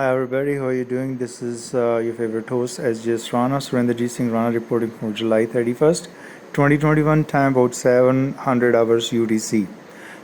Hi everybody, how are you doing? This is your favorite host sjsrana, Surendrajit Singh Rana, reporting for July 31st, 2021, time about 700 hours UTC.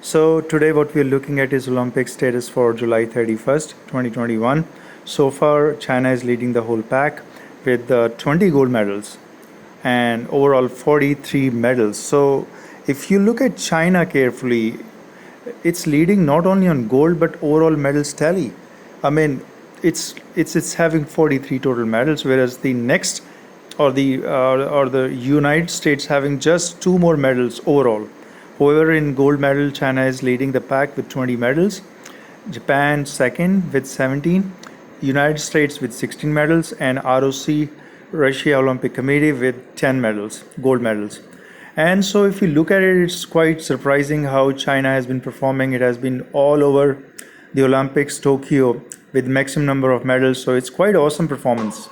So today what we are looking at is Olympic status for July 31st, 2021. So far, China is leading the whole pack with 20 gold medals and overall 43 medals. So if you look at China carefully, it's leading not only on gold but overall medals tally. I mean, it's having 43 total medals, whereas the next or the United States having just two more medals overall. However, in gold medal, China is leading the pack with 20 medals. Japan second with 17, United States with 16 medals, and ROC, Russia Olympic Committee, with 10 medals, gold medals. And so if you look at it, it's quite surprising how China has been performing. It has been all over the Olympics, Tokyo, with maximum number of medals. So it's quite awesome performance.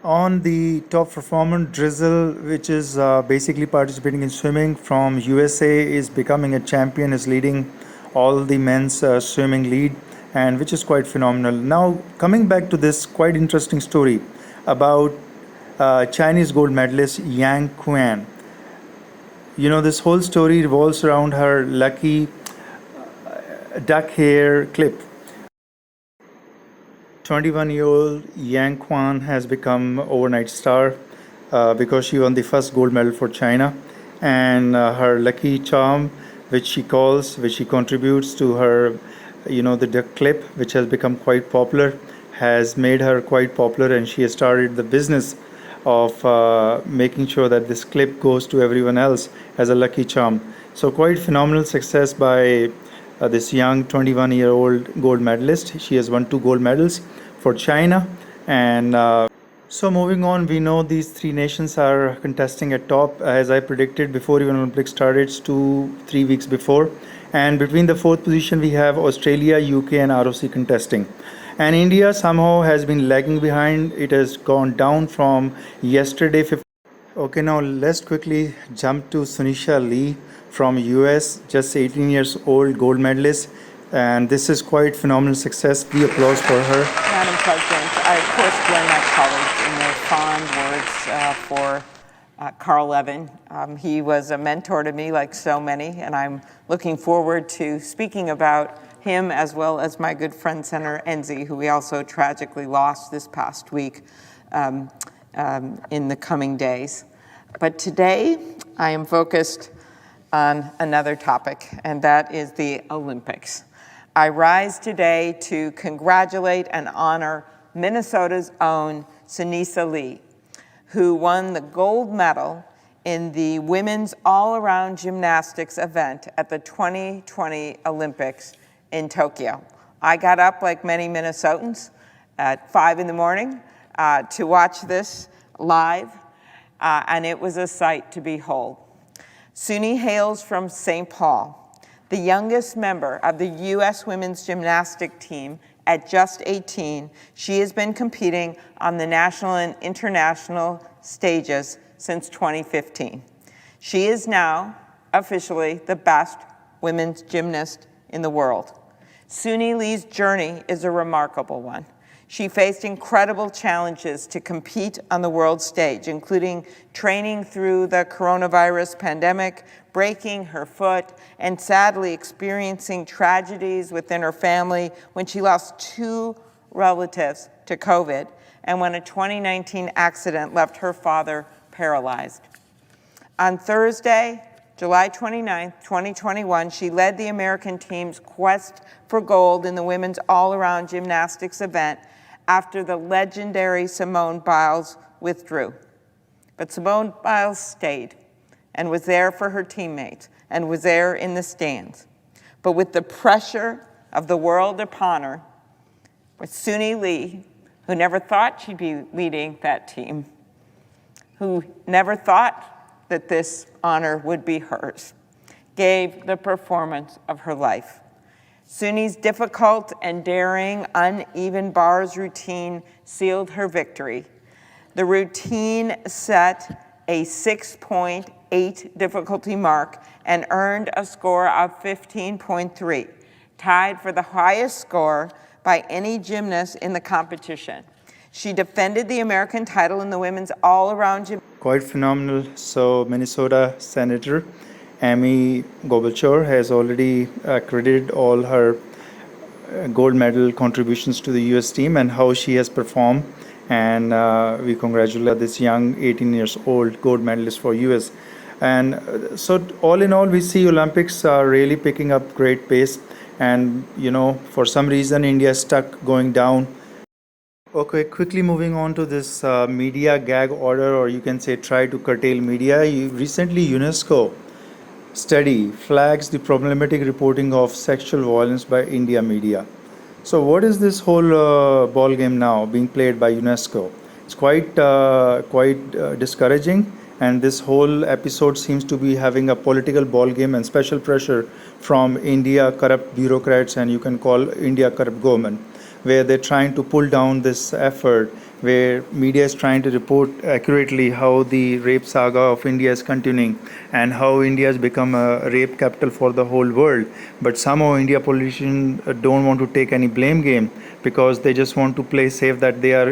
On the top performer, Drizzle, which is basically participating in swimming from USA, is becoming a champion, is leading all the men's swimming lead, and which is quite phenomenal. Now, coming back to this quite interesting story about Chinese gold medalist Yang Quan. You know, this whole story revolves around her lucky duck hair clip. 21-year-old Yang Quan has become overnight star because she won the first gold medal for China, and her lucky charm, which she contributes to her, the duck clip, which has become quite popular, has made her quite popular, and she has started the business of making sure that this clip goes to everyone else as a lucky charm. So quite phenomenal success by this young 21-year-old gold medalist. She has won 2 gold medals for China. And so moving on, we know these 3 nations are contesting at top, as I predicted before even Olympics started 2-3 weeks before. And between the 4th position, we have Australia, UK, and ROC contesting. And India somehow has been lagging behind. It has gone down from yesterday. Okay, now let's quickly jump to Sunisha Lee from US, just 18 years old, gold medalist. And this is quite phenomenal success. Big applause for her. Madam President, I of course join my colleagues in their fond words for Carl Levin. He was a mentor to me, like so many, and I'm looking forward to speaking about him as well as my good friend Senator Enzi, who we also tragically lost this past week in the coming days. But today I am focused on another topic, and that is the Olympics. I rise today to congratulate and honor Minnesota's own Sunisa Lee, who won the gold medal in the women's all-around gymnastics event at the 2020 Olympics in Tokyo. I got up, like many Minnesotans, at 5 in the morning to watch this live, and it was a sight to behold. Suni hails from St. Paul, the youngest member of the U.S. women's gymnastic team. At just 18, she has been competing on the national and international stages since 2015. She is now officially the best women's gymnast in the world. Suni Lee's journey is a remarkable one. She faced incredible challenges to compete on the world stage, including training through the coronavirus pandemic, breaking her foot, and sadly experiencing tragedies within her family when she lost 2 relatives to COVID and when a 2019 accident left her father paralyzed. On Thursday, July 29, 2021, she led the American team's quest for gold in the women's all-around gymnastics event after the legendary Simone Biles withdrew. But Simone Biles stayed and was there for her teammates and was there in the stands. But with the pressure of the world upon her, with Suni Lee, who never thought she'd be leading that team, who never thought that this honor would be hers, gave the performance of her life. Suni's difficult and daring uneven bars routine sealed her victory. The routine set a 6.8 difficulty mark and earned a score of 15.3, tied for the highest score by any gymnast in the competition. She defended the American title in the women's all-around gym. Quite phenomenal. So Minnesota Senator Amy Klobuchar has already credited all her gold medal contributions to the US team and how she has performed, and we congratulate this young 18 years old gold medalist for US. And so all in all, we see Olympics are really picking up great pace, and for some reason India is stuck going down. Okay, quickly moving on to this media gag order, or you can say try to curtail media. Recently UNESCO study flags the problematic reporting of sexual violence by India media. So what is this whole ball game now being played by UNESCO? It's quite discouraging, and this whole episode seems to be having a political ball game and special pressure from India corrupt bureaucrats, and you can call India corrupt government, where they're trying to pull down this effort, where media is trying to report accurately how the rape saga of India is continuing and how India has become a rape capital for the whole world. But somehow India politicians don't want to take any blame game, because they just want to play safe that they are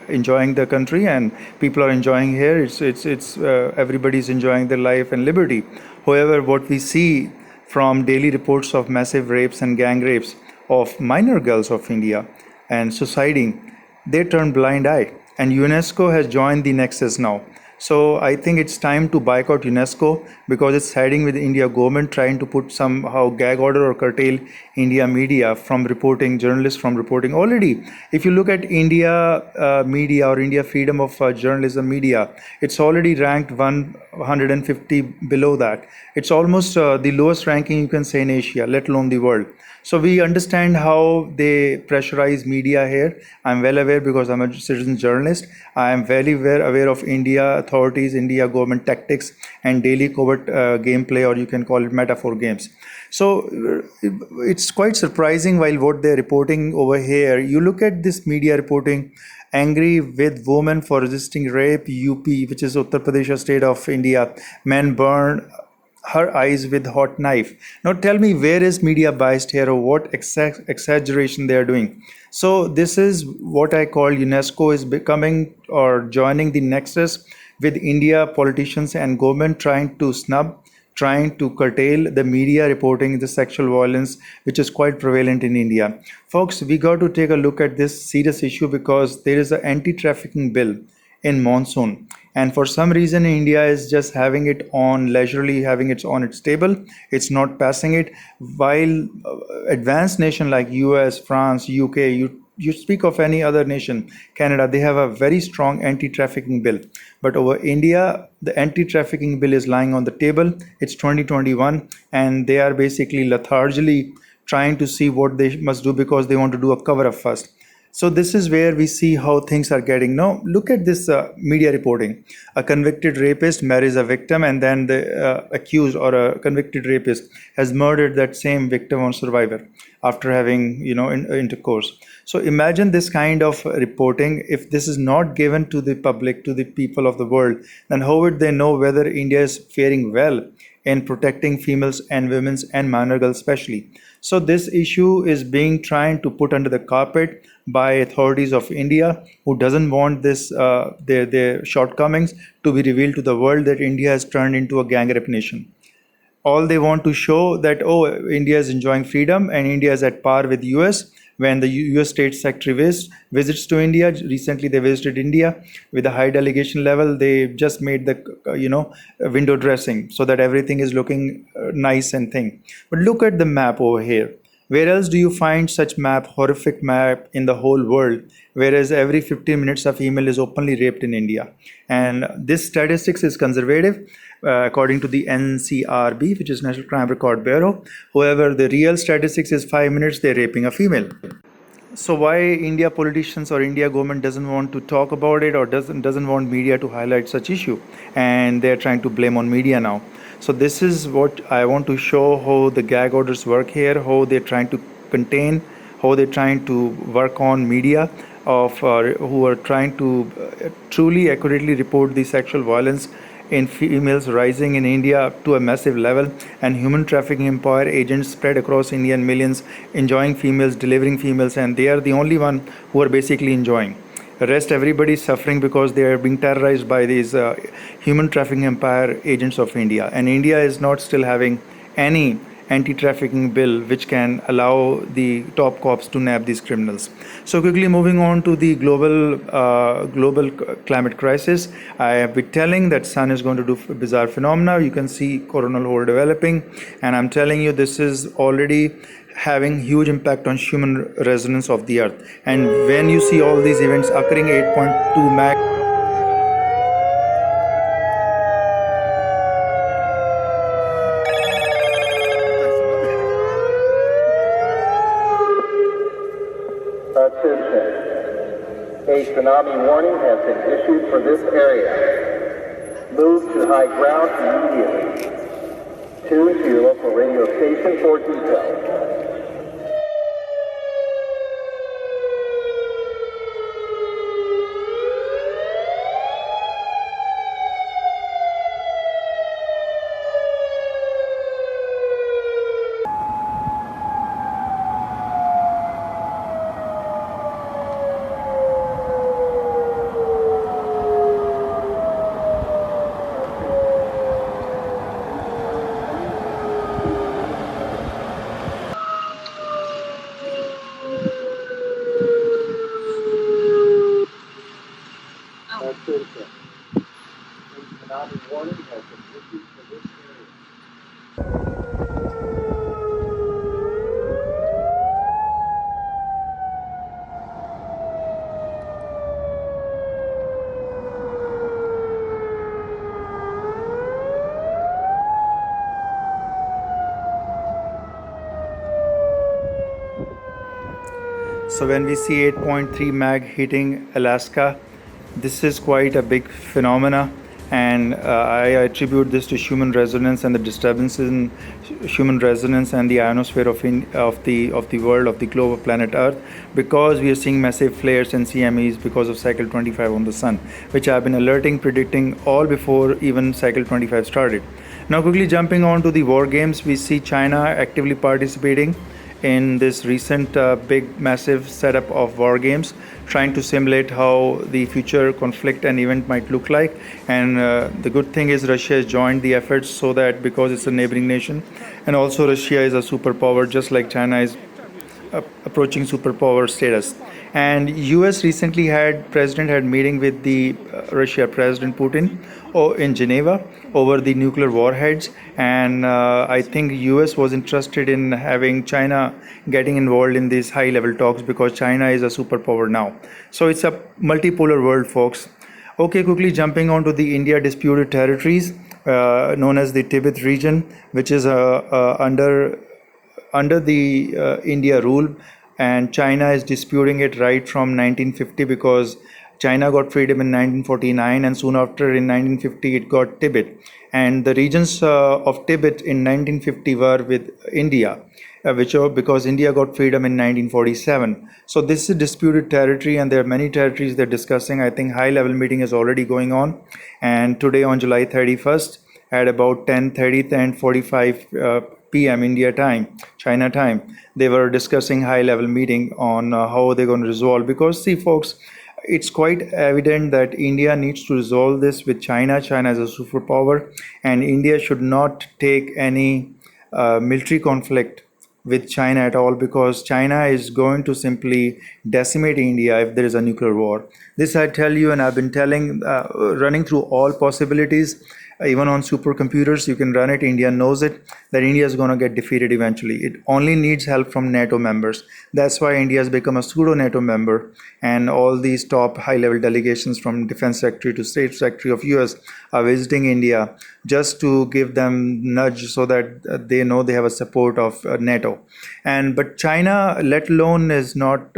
enjoying the country and people are enjoying here. It's everybody's enjoying their life and liberty. However, what we see from daily reports of massive rapes and gang rapes of minor girls of India and society, they turn blind eye, and UNESCO has joined the nexus now. So I think it's time to boycott UNESCO, because it's siding with the India government, trying to put somehow gag order or curtail India media from reporting, journalists from reporting. Already, if you look at India media or India freedom of journalism media, it's already ranked 150 below that. It's almost the lowest ranking you can say in Asia, let alone the world. So we understand how they pressurize media here. I'm well aware, because I'm a citizen journalist. I am very well aware of India authorities, India government tactics, and daily covert gameplay, or you can call it metaphor games. So it's quite surprising while what they're reporting over here. You look at this media reporting, angry with women for resisting rape, UP, which is Uttar Pradesh state of India, men burn her eyes with hot knife. Now tell me, where is media biased here, or what exaggeration they are doing? So this is what I call UNESCO is becoming or joining the nexus with India politicians and government, trying to snub, trying to curtail the media reporting the sexual violence which is quite prevalent in India. Folks, we got to take a look at this serious issue, because there is an anti-trafficking bill in monsoon, and for some reason India is just having it on leisurely, having it on its table. It's not passing it, while advanced nation like US, France, UK, you speak of any other nation, Canada, they have a very strong anti-trafficking bill. But over India, the anti-trafficking bill is lying on the table. It's 2021, and they are basically lethargically trying to see what they must do, because they want to do a cover-up first. So this is where we see how things are getting. Now look at this media reporting. A convicted rapist marries a victim, and then the accused or a convicted rapist has murdered that same victim or survivor after having intercourse. So imagine this kind of reporting. If this is not given to the public, to the people of the world, then how would they know whether India is faring well in protecting females and women's and minor girls especially? So this issue is being trying to put under the carpet by authorities of India, who doesn't want this their shortcomings to be revealed to the world, that India has turned into a gang rape nation. All they want to show that, oh, India is enjoying freedom and India is at par with US. When the US State Secretary visits to India, recently they visited India with a high delegation level. They just made the window dressing so that everything is looking nice and thing. But look at the map over here. Where else do you find such map, horrific map in the whole world, whereas every 15 minutes a female is openly raped in India? And this statistics is conservative, according to the NCRB, which is National Crime Record Bureau. However, the real statistics is 5 minutes they're raping a female. So why India politicians or India government doesn't want to talk about it, or doesn't want media to highlight such issue, and they're trying to blame on media now. So this is what I want to show, how the gag orders work here, how they're trying to contain, how they're trying to work on media of who are trying to truly accurately report the sexual violence in females rising in India to a massive level, and human trafficking empire agents spread across India and millions enjoying females, delivering females, and they are the only one who are basically enjoying. The rest, everybody is suffering because they are being terrorized by these human trafficking empire agents of India. And India is not still having any anti-trafficking bill which can allow the top cops to nab these criminals. So quickly moving on to the global climate crisis, I have been telling that sun is going to do bizarre phenomena. You can see coronal hole developing, and I'm telling you this is already having huge impact on human resonance of the earth. And when you see all these events occurring, 8.2 mag Attention. A tsunami warning has been issued for this area. Move to high ground immediately. Tune to your local radio station for details. Attention. A tsunami warning has been issued for this area. So when we see 8.3 mag hitting Alaska, this is quite a big phenomena, and I attribute this to human resonance and the disturbances in human resonance and the ionosphere of the world, of the globe of planet Earth, because we are seeing massive flares and CMEs because of cycle 25 on the sun, which I've been alerting, predicting all before even cycle 25 started. Now quickly jumping on to the war games, we see China actively participating in this recent big massive setup of war games, trying to simulate how the future conflict and event might look like. And the good thing is Russia has joined the efforts, so that because it's a neighboring nation, and also Russia is a superpower just like China is approaching superpower status. And US recently had meeting with the Russia President Putin in Geneva over the nuclear warheads, and I think US was interested in having China getting involved in these high level talks because China is a superpower now. So it's a multipolar world, folks. Okay, quickly jumping on to the India disputed territories known as the Tibet region, which is under the India rule, and China is disputing it right from 1950 because China got freedom in 1949, and soon after in 1950 it got Tibet. And the regions of Tibet in 1950 were with India, because India got freedom in 1947. So this is disputed territory, and there are many territories they're discussing. I think high-level meeting is already going on, and today on July 31st at about 10:30 and 45 p.m. India time, China time, they were discussing high-level meeting on how they're going to resolve. Because see, folks, it's quite evident that India needs to resolve this with China. China is a superpower, and India should not take any military conflict with China at all, because China is going to simply decimate India if there is a nuclear war. This I tell you, and I've been telling, running through all possibilities. Even on supercomputers, you can run it. India knows it, that India is going to get defeated eventually. It only needs help from NATO members. That's why India has become a pseudo-NATO member, and all these top high-level delegations from Defense Secretary to State Secretary of US are visiting India just to give them nudge so that they know they have a support of NATO. But China, let alone, is not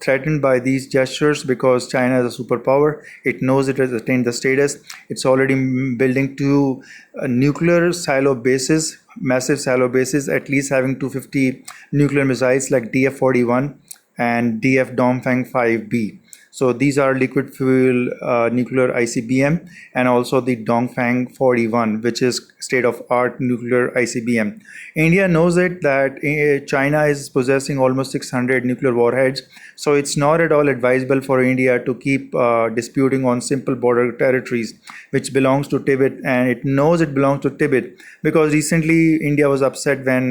threatened by these gestures because China is a superpower. It knows it has attained the status. It's already building two nuclear silo bases, massive silo bases, at least having 250 nuclear missiles like DF-41 and DF Dongfang 5B. So these are liquid fuel nuclear ICBM, and also the Dongfang 41, which is state-of-art nuclear ICBM. India knows it that China is possessing almost 600 nuclear warheads, so it's not at all advisable for India to keep disputing on simple border territories, which belongs to Tibet, and it knows it belongs to Tibet because recently India was upset when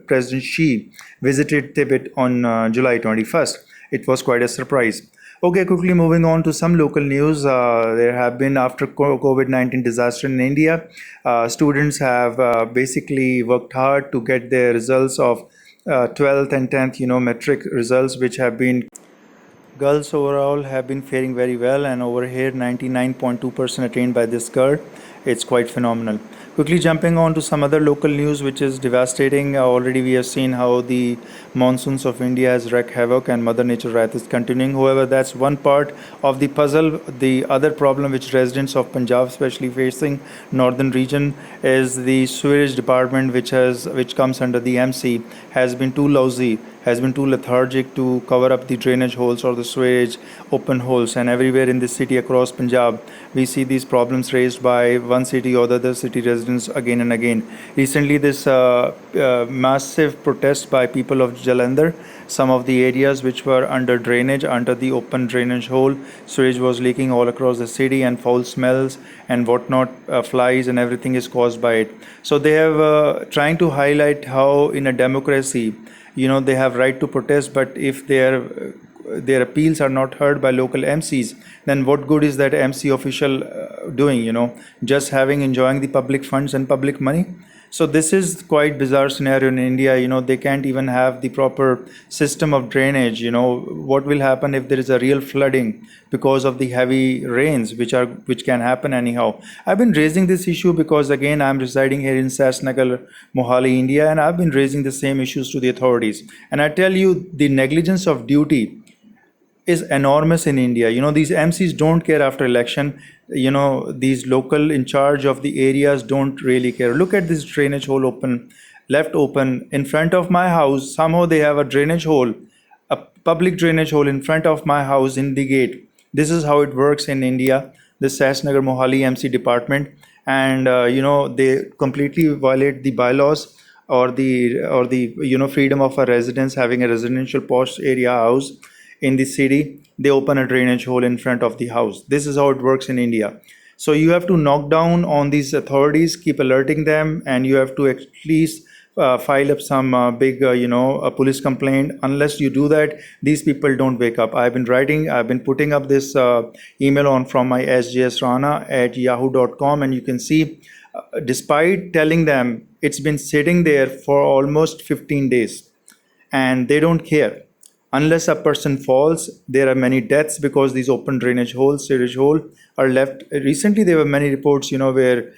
President Xi visited Tibet on July 21st. It was quite a surprise. Okay, quickly moving on to some local news. There have been, after COVID-19 disaster in India, students have basically worked hard to get their results of 12th and 10th, metric results, which have been, girls overall have been faring very well, and over here 99.2% attained by this girl. It's quite phenomenal. Quickly jumping on to some other local news which is devastating. Already we have seen how the monsoons of India has wreaked havoc and Mother Nature wrath is continuing. However, that's one part of the puzzle. The other problem which residents of Punjab especially facing, northern region, is the sewage department which comes under the MC has been too lousy, has been too lethargic to cover up the drainage holes or the sewage open holes. And everywhere in the city across Punjab, we see these problems raised by one city or the other city residents again and again. Recently, this massive protest by people of Jalandhar, some of the areas which were under drainage, under the open drainage hole, sewage was leaking all across the city, and foul smells and whatnot, flies and everything is caused by it. So they have trying to highlight how in a democracy, they have right to protest, but if their appeals are not heard by local MCs, then what good is that MC official doing, just enjoying the public funds and public money? So this is quite bizarre scenario in India. They can't even have the proper system of drainage. What will happen if there is a real flooding because of the heavy rains, which can happen anyhow? I've been raising this issue because, again, I'm residing here in Sasnagar, Mohali, India, and I've been raising the same issues to the authorities. And I tell you, the negligence of duty is enormous in India. These MCs don't care after election. These local in charge of the areas don't really care. Look at this drainage hole left open in front of my house. Somehow they have a drainage hole, a public drainage hole in front of my house in the gate. This is how it works in India, the Sasnagar Mohali MC department. And, they completely violate the bylaws or the freedom of a residence having a residential posh area house in the city. They open a drainage hole in front of the house. This is how it works in India. So you have to knock down on these authorities, keep alerting them, and you have to at least file up some big, a police complaint. Unless you do that, these people don't wake up. I've been putting up this email from my sjsrana at yahoo.com, and you can see, despite telling them, it's been sitting there for almost 15 days, and they don't care. Unless a person falls, there are many deaths because these open drainage holes, sewage hole, are left. Recently, there were many reports, where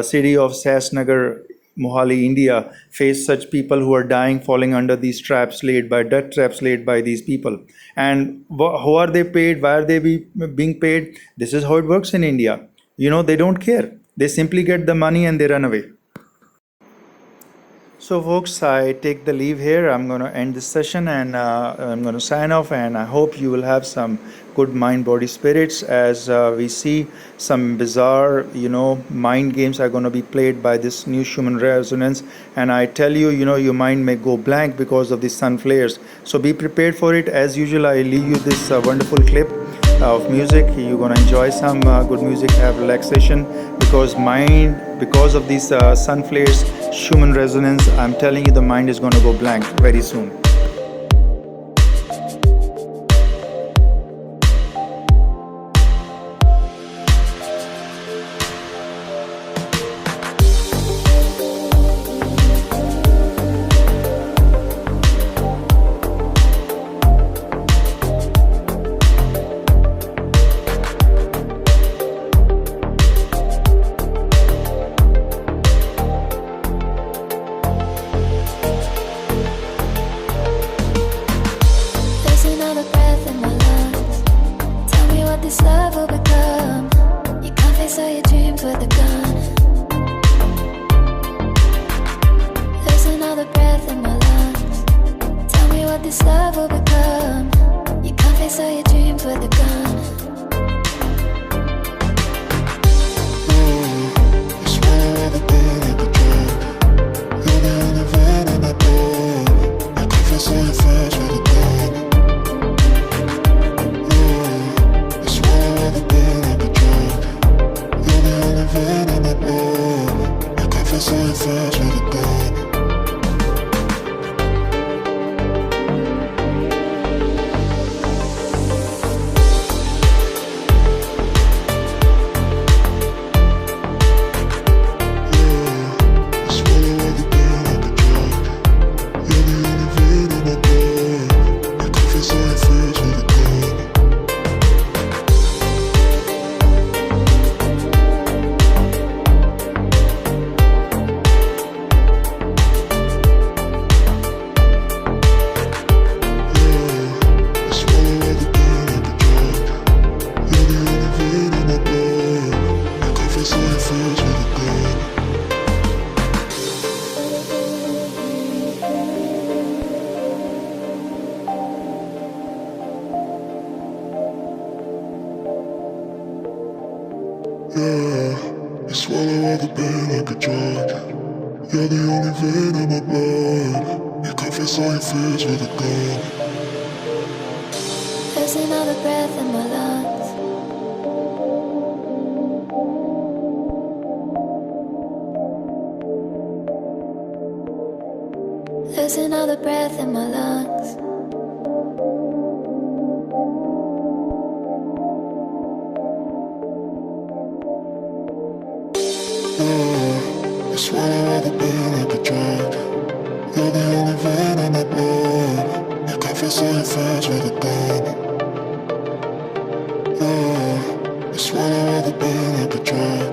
city of Sasnagar, Mohali, India, faced such people who are dying, falling under these death traps laid by these people. And how are they paid? Why are they being paid? This is how it works in India. They don't care. They simply get the money and they run away. So folks, I take the leave here. I'm going to end this session, and I'm going to sign off, and I hope you will have some good mind, body, spirits as we see some bizarre, mind games are going to be played by this new human resonance. And I tell you, your mind may go blank because of the sun flares. So be prepared for it. As usual, I leave you this wonderful clip of music. You're going to enjoy some good music, have relaxation, because of these sun flares, human resonance, I'm telling you, the mind is going to go blank very soon. this love will become. You confess all your dreams with a gun. I swallow all the pain like a drug. You're the only vein in my blood. I confess all your flaws with a gun. I swallow all the pain like a drug. You're the only vein in my blood. I confess all your flaws with a gun. I swallow all the pain like a drug. You're the only vein in my blood. You confess all your fears with a gun. There's another breath in my lungs. There's another breath in my lungs. I swallow all the pain like a drug. You're the only vein in my blood. You confess all your flaws with a gun. I swallow all the pain like a drug.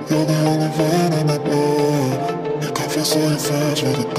You're the only vein in my blood. You confess all your flaws with a gun.